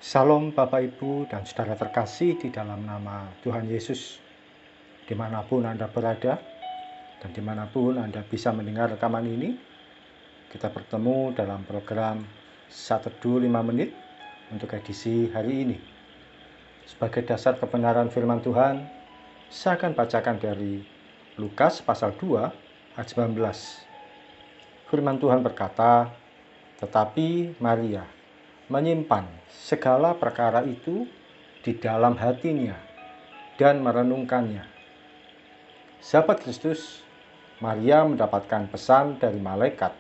Salam Bapak Ibu dan saudara terkasih di dalam nama Tuhan Yesus. Dimanapun Anda berada dan dimanapun Anda bisa mendengar rekaman ini, kita bertemu dalam program 1 Teduh 5 Menit untuk edisi hari ini. Sebagai dasar kebenaran firman Tuhan, saya akan bacakan dari Lukas pasal 2 ayat 19. Firman Tuhan berkata, "Tetapi Maria menyimpan segala perkara itu di dalam hatinya dan merenungkannya." Sahabat Kristus, Maria mendapatkan pesan dari malaikat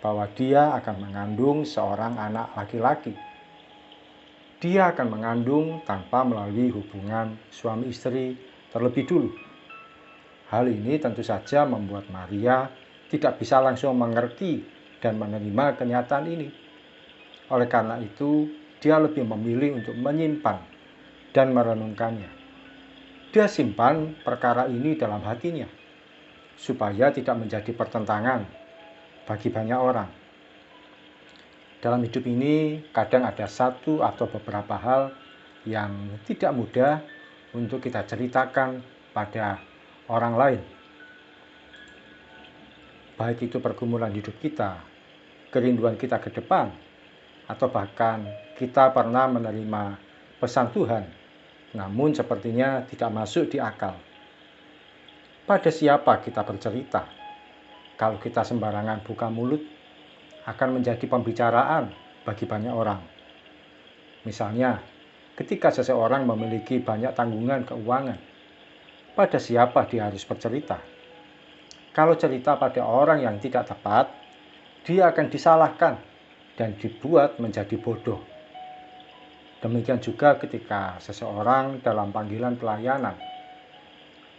bahwa dia akan mengandung seorang anak laki-laki. Dia akan mengandung tanpa melalui hubungan suami istri terlebih dulu. Hal ini tentu saja membuat Maria tidak bisa langsung mengerti dan menerima kenyataan ini. Oleh karena itu, dia lebih memilih untuk menyimpan dan merenungkannya. Dia simpan perkara ini dalam hatinya, supaya tidak menjadi pertentangan bagi banyak orang. Dalam hidup ini, kadang ada satu atau beberapa hal yang tidak mudah untuk kita ceritakan pada orang lain. Baik itu pergumulan hidup kita, kerinduan kita ke depan, atau bahkan kita pernah menerima pesan Tuhan, namun sepertinya tidak masuk di akal. Pada siapa kita bercerita? Kalau kita sembarangan buka mulut, akan menjadi pembicaraan bagi banyak orang. Misalnya, ketika seseorang memiliki banyak tanggungan keuangan, pada siapa dia harus bercerita? Kalau cerita pada orang yang tidak tepat, dia akan disalahkan dan dibuat menjadi bodoh. Demikian juga ketika seseorang dalam panggilan pelayanan,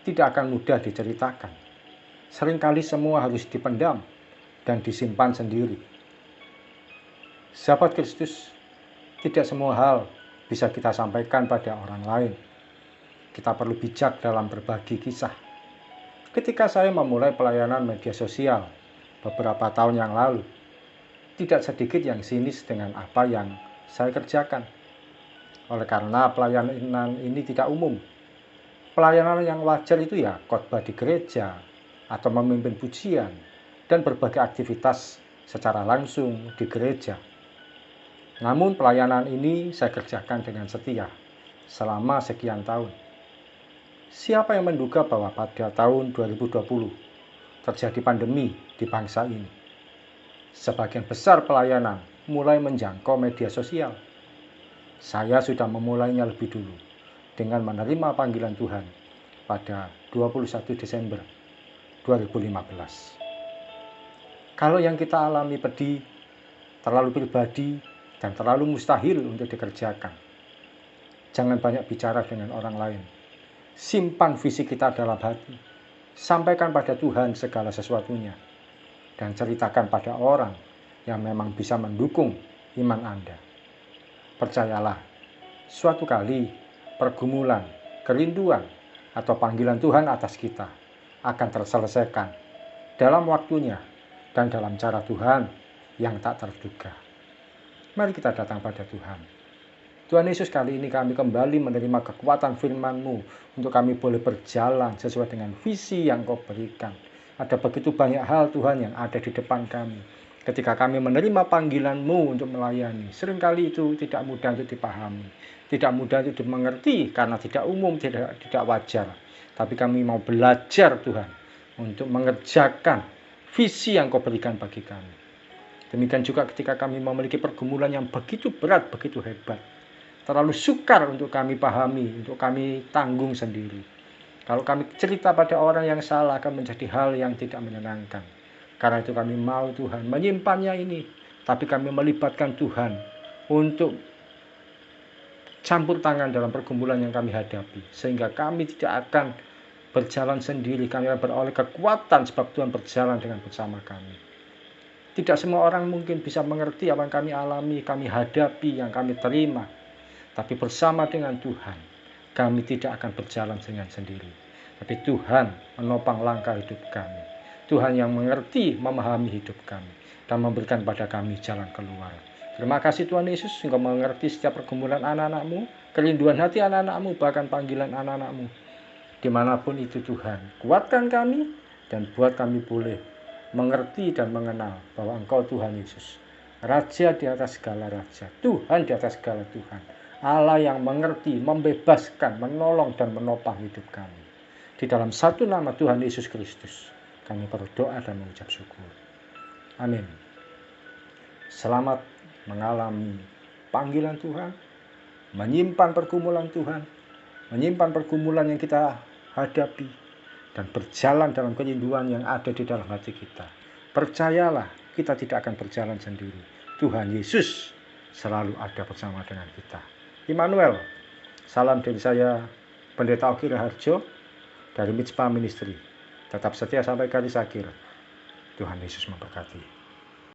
tidak akan mudah diceritakan. Seringkali semua harus dipendam dan disimpan sendiri. Sahabat Kristus, tidak semua hal bisa kita sampaikan pada orang lain. Kita perlu bijak dalam berbagi kisah. Ketika saya memulai pelayanan media sosial beberapa tahun yang lalu, tidak sedikit yang sinis dengan apa yang saya kerjakan. Oleh karena pelayanan ini tidak umum. Pelayanan yang wajar itu ya khotbah di gereja, atau memimpin pujian, dan berbagai aktivitas secara langsung di gereja. Namun pelayanan ini saya kerjakan dengan setia selama sekian tahun. Siapa yang menduga bahwa pada tahun 2020 terjadi pandemi di bangsa ini? Sebagian besar pelayanan mulai menjangkau media sosial. Saya sudah memulainya lebih dulu dengan menerima panggilan Tuhan pada 21 Desember 2015. Kalau yang kita alami pedih, terlalu pribadi, dan terlalu mustahil untuk dikerjakan, jangan banyak bicara dengan orang lain. Simpan visi kita dalam hati. Sampaikan pada Tuhan segala sesuatunya. Dan ceritakan pada orang yang memang bisa mendukung iman Anda. Percayalah, suatu kali pergumulan, kerinduan, atau panggilan Tuhan atas kita akan terselesaikan dalam waktunya dan dalam cara Tuhan yang tak terduga. Mari kita datang pada Tuhan. Tuhan Yesus, kali ini kami kembali menerima kekuatan firman-Mu untuk kami boleh berjalan sesuai dengan visi yang Kau berikan. Ada begitu banyak hal Tuhan yang ada di depan kami. Ketika kami menerima panggilan-Mu untuk melayani, seringkali itu tidak mudah untuk dipahami, tidak mudah untuk dimengerti karena tidak umum, tidak wajar. Tapi kami mau belajar Tuhan untuk mengerjakan visi yang Kau berikan bagi kami. Demikian juga ketika kami memiliki pergumulan yang begitu berat, begitu hebat, terlalu sukar untuk kami pahami, untuk kami tanggung sendiri. Kalau kami cerita pada orang yang salah akan menjadi hal yang tidak menyenangkan. Karena itu kami mau Tuhan menyimpannya ini, tapi kami melibatkan Tuhan untuk campur tangan dalam pergumulan yang kami hadapi, sehingga kami tidak akan berjalan sendiri. Kami akan beroleh kekuatan sebab Tuhan berjalan dengan bersama kami. Tidak semua orang mungkin bisa mengerti apa yang kami alami, kami hadapi, yang kami terima. Tapi bersama dengan Tuhan, kami tidak akan berjalan dengan sendiri. Tapi Tuhan menopang langkah hidup kami. Tuhan yang mengerti, memahami hidup kami, dan memberikan pada kami jalan keluar. Terima kasih Tuhan Yesus, Engkau mengerti setiap pergumulan anak-anak-mu, kerinduan hati anak-anak-mu, bahkan panggilan anak-anak-mu. Dimanapun itu Tuhan, kuatkan kami dan buat kami boleh mengerti dan mengenal bahwa Engkau Tuhan Yesus, Raja di atas segala Raja, Tuhan di atas segala Tuhan, Allah yang mengerti, membebaskan, menolong dan menopang hidup kami. Di dalam satu nama Tuhan Yesus Kristus, kami berdoa dan mengucap syukur. Amin. Selamat mengalami panggilan Tuhan, menyimpan pergumulan Tuhan, menyimpan pergumulan yang kita hadapi, dan berjalan dalam kerinduan yang ada di dalam hati kita. Percayalah, kita tidak akan berjalan sendiri. Tuhan Yesus selalu ada bersama dengan kita. Immanuel, salam dari saya, Pendeta Oki Raharjo, dari Mitspa Ministry. Tetap setia sampai garis akhir. Tuhan Yesus memberkati.